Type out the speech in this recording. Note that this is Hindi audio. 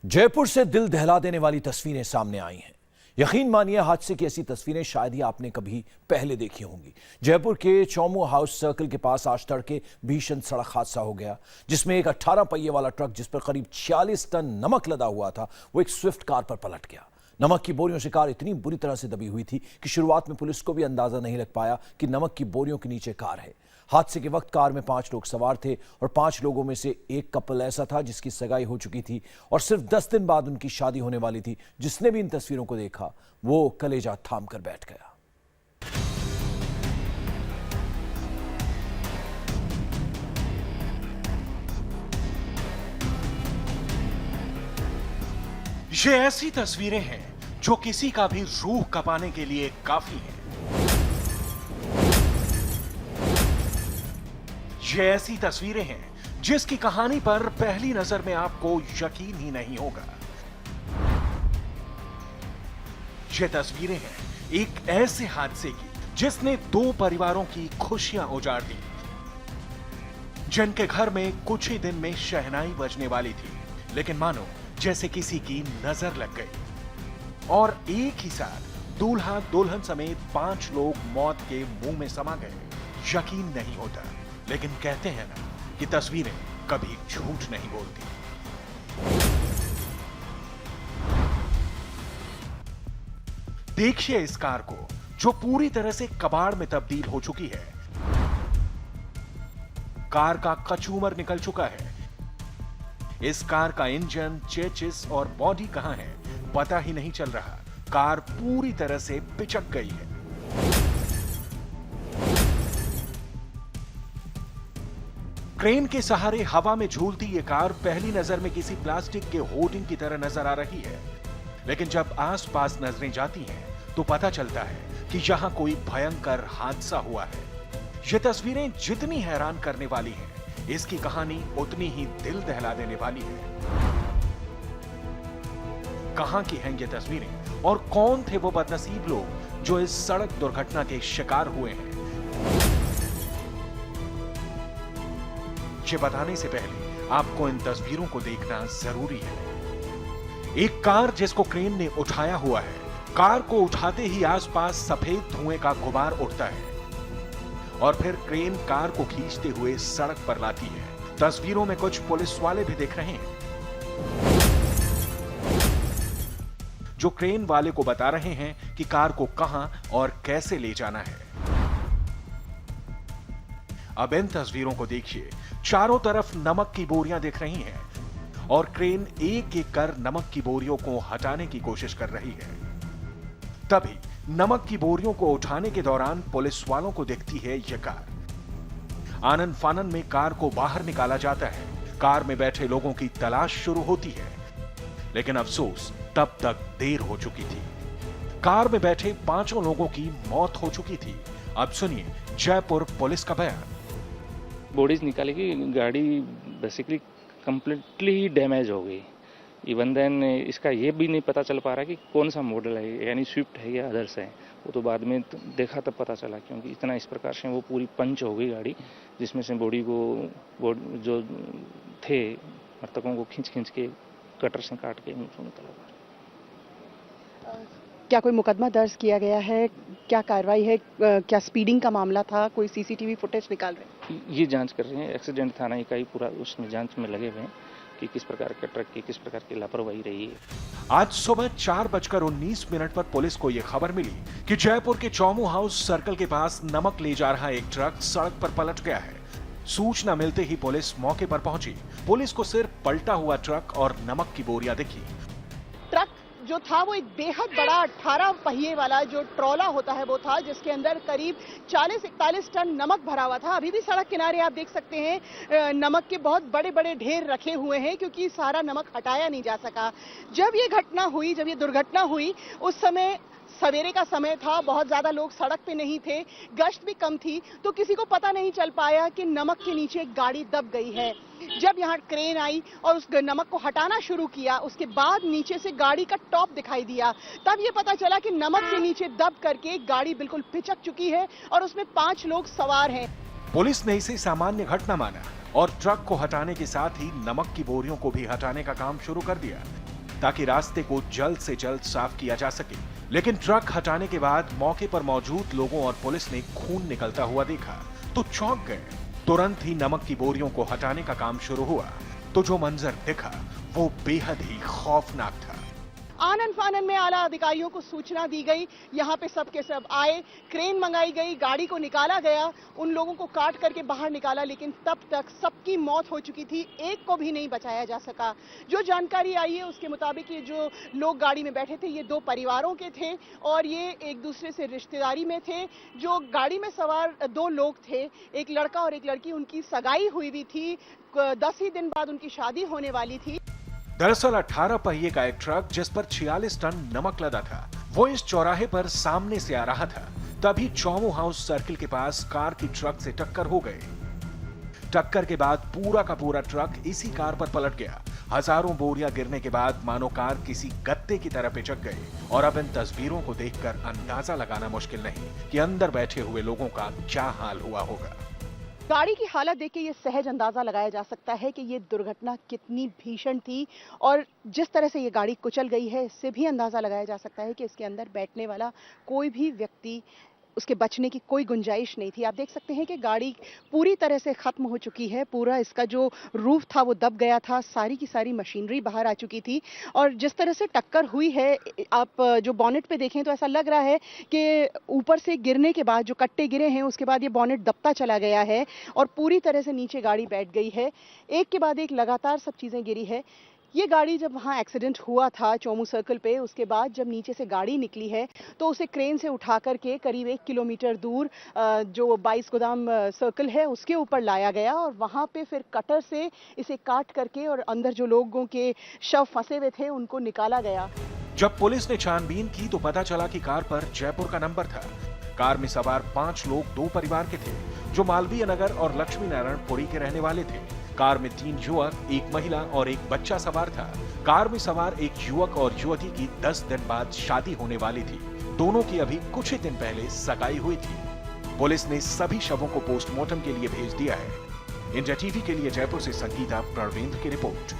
जयपुर से दिल दहला देने वाली तस्वीरें सामने आई हैं। यकीन मानिए हादसे की ऐसी तस्वीरें शायद ही आपने कभी पहले देखी होंगी। जयपुर के चौमू हाउस सर्कल के पास आज तड़के भीषण सड़क हादसा हो गया, जिसमें एक 18 पहिए वाला ट्रक जिस पर करीब 46 टन नमक लदा हुआ था, वो एक स्विफ्ट कार पर पलट गया। नमक की बोरियों से कार इतनी बुरी तरह से दबी हुई थी कि शुरुआत में पुलिस को भी अंदाजा नहीं लग पाया कि नमक की बोरियों के नीचे कार है। हादसे के वक्त कार में 5 लोग सवार थे और 5 लोगों में से एक कपल ऐसा था जिसकी सगाई हो चुकी थी और सिर्फ 10 दिन बाद उनकी शादी होने वाली थी। जिसने भी इन तस्वीरों को देखा वो कलेजा थाम कर बैठ गया। ये ऐसी तस्वीरें हैं जो किसी का भी रूह कपाने के लिए काफी हैं। ये ऐसी तस्वीरें हैं जिसकी कहानी पर पहली नजर में आपको यकीन ही नहीं होगा। ये तस्वीरें हैं एक ऐसे हादसे की जिसने 2 परिवारों की खुशियां उजाड़ दी, जिनके घर में कुछ ही दिन में शहनाई बजने वाली थी, लेकिन मानो जैसे किसी की नजर लग गई और एक ही साथ दूल्हा दुल्हन समेत 5 लोग मौत के मुंह में समा गए। यकीन नहीं होता, लेकिन कहते हैं ना कि तस्वीरें कभी झूठ नहीं बोलती। देखिए इस कार को जो पूरी तरह से कबाड़ में तब्दील हो चुकी है। कार का कचूमर निकल चुका है। इस कार का इंजन, चेचिस और बॉडी कहां है पता ही नहीं चल रहा। कार पूरी तरह से पिचक गई है। क्रेन के सहारे हवा में झूलती ये कार पहली नजर में किसी प्लास्टिक के होर्डिंग की तरह नजर आ रही है, लेकिन जब आसपास नजरें जाती हैं तो पता चलता है कि यहां कोई भयंकर हादसा हुआ है। ये तस्वीरें जितनी हैरान करने वाली हैं, इसकी कहानी उतनी ही दिल दहला देने वाली है। कहां की हैं ये तस्वीरें और कौन थे वो बदनसीब लोग जो इस सड़क दुर्घटना के शिकार हुए हैं? ये बताने से पहले आपको इन तस्वीरों को देखना जरूरी है। एक कार जिसको क्रेन ने उठाया हुआ है। कार को उठाते ही आसपास सफेद धुएं का गुबार उठता है और फिर क्रेन कार को खींचते हुए सड़क पर लाती है। तस्वीरों में कुछ पुलिस वाले भी दिख रहे हैं जो क्रेन वाले को बता रहे हैं कि कार को कहां और कैसे ले जाना है। अब इन तस्वीरों को देखिए। चारों तरफ नमक की बोरियां दिख रही हैं और क्रेन एक एक कर नमक की बोरियों को हटाने की कोशिश कर रही है। तभी नमक की बोरियों को उठाने के दौरान पुलिस वालों को दिखती है यह कार। आनन फानन में कार को बाहर निकाला जाता है। कार में बैठे लोगों की तलाश शुरू होती है, लेकिन अफसोस तब तक देर हो चुकी थी। कार में बैठे 5 लोगों की मौत हो चुकी थी। अब सुनिए जयपुर पुलिस का बयान। बॉडीज निकाली कि गाड़ी बेसिकली कंप्लीटली डैमेज हो गई। इवन देन इसका ये भी नहीं पता चल पा रहा कि कौन सा मॉडल है, यानी स्विफ्ट है या अदर्स है। वो तो बाद में देखा तब पता चला, क्योंकि इतना इस प्रकार से वो पूरी पंच हो गई गाड़ी, जिसमें से बॉडी को जो थे मृतकों को खींच के कटर से काट के मुंह निकला। क्या कोई मुकदमा दर्ज किया गया है? क्या कार्रवाई है? क्या स्पीडिंग का मामला था? कोई सीसीटीवी फुटेज निकाल रहे हैं? ये जांच कर रहे हैं। एक्सीडेंट थाना इकाई पूरा उसमें जांच में लगे हुए हैं कि किस प्रकार का ट्रक की किस प्रकार की लापरवाही रही है। आज सुबह 4:19 पर पुलिस को यह खबर मिली कि जयपुर के चौमू हाउस सर्कल के पास नमक ले जा रहा एक ट्रक सड़क पर पलट गया है। सूचना मिलते ही पुलिस मौके पर पहुंची। पुलिस को सिर्फ पलटा हुआ ट्रक और नमक की बोरियां दिखी। ट्रक जो था वो एक बेहद बड़ा 18 पहिए वाला जो ट्रॉला होता है वो था, जिसके अंदर करीब 40-41 टन नमक भरा हुआ था। अभी भी सड़क किनारे आप देख सकते हैं नमक के बहुत बड़े बड़े ढेर रखे हुए हैं, क्योंकि सारा नमक हटाया नहीं जा सका। जब ये दुर्घटना हुई उस समय सवेरे का समय था, बहुत ज्यादा लोग सड़क पे नहीं थे, गश्त भी कम थी, तो किसी को पता नहीं चल पाया कि नमक के नीचे एक गाड़ी दब गई है। जब यहाँ क्रेन आई और उस नमक को हटाना शुरू किया, उसके बाद नीचे से गाड़ी का टॉप दिखाई दिया, तब ये पता चला कि नमक के नीचे दब करके गाड़ी बिल्कुल पिचक चुकी है और उसमें 5 लोग सवार हैं। पुलिस ने इसे सामान्य घटना माना और ट्रक को हटाने के साथ ही नमक की बोरियों को भी हटाने का काम शुरू कर दिया। ताकि रास्ते को जल्द से जल्द साफ किया जा सके। लेकिन ट्रक हटाने के बाद मौके पर मौजूद लोगों और पुलिस ने खून निकलता हुआ देखा तो चौंक गए। तुरंत ही नमक की बोरियों को हटाने का काम शुरू हुआ तो जो मंजर दिखा वो बेहद ही खौफनाक था। आनन फानन में आला अधिकारियों को सूचना दी गई, यहाँ पे सब के सब आए, क्रेन मंगाई गई, गाड़ी को निकाला गया, उन लोगों को काट करके बाहर निकाला, लेकिन तब तक सबकी मौत हो चुकी थी, एक को भी नहीं बचाया जा सका। जो जानकारी आई है उसके मुताबिक ये जो लोग गाड़ी में बैठे थे ये 2 परिवारों के थे और ये एक दूसरे से रिश्तेदारी में थे। जो गाड़ी में सवार 2 लोग थे, एक लड़का और एक लड़की, उनकी सगाई हुई भी थी, 10 ही दिन बाद उनकी शादी होने वाली थी। दरअसल 18 पहिए का एक ट्रक जिस पर 46 टन नमक लदा था वो इस चौराहे पर सामने से आ रहा था। तभी चौमू हाउस सर्किल के पास कार की ट्रक से टक्कर हो गई। टक्कर के बाद पूरा का पूरा ट्रक इसी कार पर पलट गया। हजारों बोरियां गिरने के बाद मानो कार किसी गत्ते की तरह पिचक गई। और अब इन तस्वीरों को देखकर अंदाजा लगाना मुश्किल नहीं कि अंदर बैठे हुए लोगों का क्या हाल हुआ होगा। गाड़ी की हालत देख के ये सहज अंदाजा लगाया जा सकता है कि ये दुर्घटना कितनी भीषण थी और जिस तरह से ये गाड़ी कुचल गई है इससे भी अंदाजा लगाया जा सकता है कि इसके अंदर बैठने वाला कोई भी व्यक्ति, उसके बचने की कोई गुंजाइश नहीं थी। आप देख सकते हैं कि गाड़ी पूरी तरह से खत्म हो चुकी है, पूरा इसका जो रूफ था वो दब गया था, सारी की सारी मशीनरी बाहर आ चुकी थी और जिस तरह से टक्कर हुई है, आप जो बॉनेट पे देखें तो ऐसा लग रहा है कि ऊपर से गिरने के बाद जो कट्टे गिरे हैं उसके बाद ये बॉनेट दबता चला गया है और पूरी तरह से नीचे गाड़ी बैठ गई है। एक के बाद एक लगातार सब चीज़ें गिरी है। ये गाड़ी जब वहाँ एक्सीडेंट हुआ था चौमू सर्कल पे, उसके बाद जब नीचे से गाड़ी निकली है तो उसे क्रेन से उठा करके करीब 1 किलोमीटर दूर जो 22 गोदाम सर्कल है उसके ऊपर लाया गया और वहाँ पे फिर कटर से इसे काट करके और अंदर जो लोगों के शव फंसे हुए थे उनको निकाला गया। जब पुलिस ने छानबीन की तो पता चला कि कार पर जयपुर का नंबर था। कार में सवार 5 लोग 2 परिवार के थे जो मालवीय नगर और लक्ष्मी नारायणपुरी के रहने वाले थे। कार में 3 युवक, 1 महिला और 1 बच्चा सवार था। कार में सवार एक युवक और युवती की 10 दिन बाद शादी होने वाली थी। दोनों की अभी कुछ ही दिन पहले सगाई हुई थी। पुलिस ने सभी शवों को पोस्टमार्टम के लिए भेज दिया है। इंडिया टीवी के लिए जयपुर से संगीता प्रणवेंद्र की रिपोर्ट।